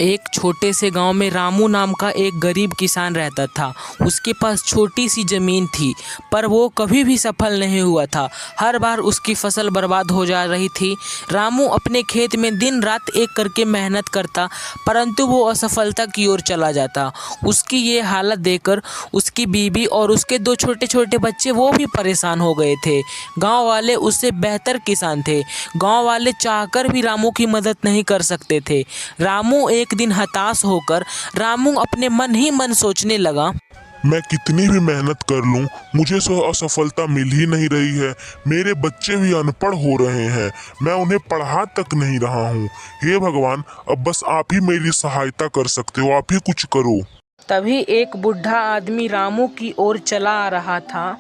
एक छोटे से गांव में रामू नाम का एक गरीब किसान रहता था। उसके पास छोटी सी ज़मीन थी, पर वो कभी भी सफल नहीं हुआ था। हर बार उसकी फसल बर्बाद हो जा रही थी। रामू अपने खेत में दिन रात एक करके मेहनत करता, परंतु वो असफलता की ओर चला जाता। उसकी ये हालत देखकर उसकी बीवी और उसके दो छोटे छोटे बच्चे वो भी परेशान हो गए थे। गाँव वाले उससे बेहतर किसान थे। गाँव वाले चाहकर भी रामू की मदद नहीं कर सकते थे। रामू एक दिन हताश होकर रामू अपने मन ही मन सोचने लगा, मैं कितनी भी मेहनत कर लूं, मुझे असफलता मिल ही नहीं रही है। मेरे बच्चे भी अनपढ़ हो रहे हैं, मैं उन्हें पढ़ा तक नहीं रहा हूं। हे भगवान, अब बस आप ही मेरी सहायता कर सकते हो, आप ही कुछ करो। तभी एक बूढ़ा आदमी रामू की ओर चला आ रहा था।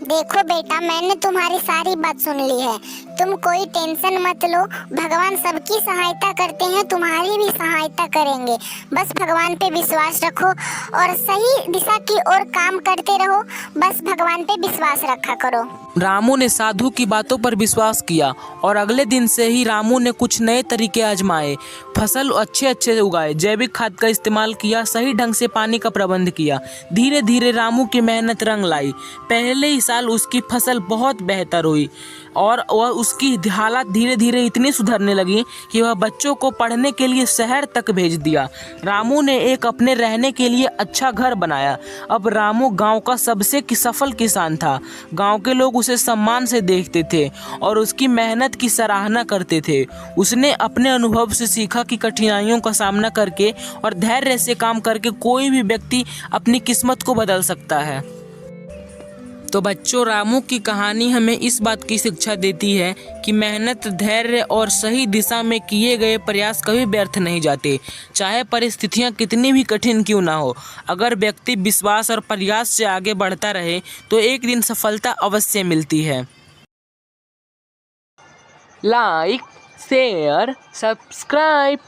देखो बेटा, मैंने तुम्हारी सारी बात सुन ली है। तुम कोई टेंशन मत लो, भगवान सबकी सहायता करते हैं, तुम्हारी भी सहायता करेंगे। बस भगवान पे विश्वास रखो और सही दिशा की ओर काम करते रहो। बस भगवान पे विश्वास रखा करो। रामू ने साधु की बातों पर विश्वास किया और अगले दिन से ही रामू ने कुछ नए तरीके आजमाए। फसल अच्छे उगाए, जैविक खाद का इस्तेमाल किया, सही ढंग से पानी का प्रबंध किया। धीरे धीरे रामू की मेहनत रंग लाई। पहले ही साल उसकी फसल बहुत बेहतर हुई और वह उसकी हालत धीरे धीरे इतनी सुधरने लगी कि वह बच्चों को पढ़ने के लिए शहर तक भेज दिया। रामू ने एक अपने रहने के लिए अच्छा घर बनाया। अब रामू गांव का सबसे सफल किसान था। गांव के लोग उसे सम्मान से देखते थे और उसकी मेहनत की सराहना करते थे। उसने अपने अनुभव से सीखा कि कठिनाइयों का सामना करके और धैर्य से काम करके कोई भी व्यक्ति अपनी किस्मत को बदल सकता है। तो बच्चों, रामू की कहानी हमें इस बात की शिक्षा देती है कि मेहनत, धैर्य और सही दिशा में किए गए प्रयास कभी व्यर्थ नहीं जाते। चाहे परिस्थितियां कितनी भी कठिन क्यों ना हो, अगर व्यक्ति विश्वास और प्रयास से आगे बढ़ता रहे तो एक दिन सफलता अवश्य मिलती है। Like, share, subscribe.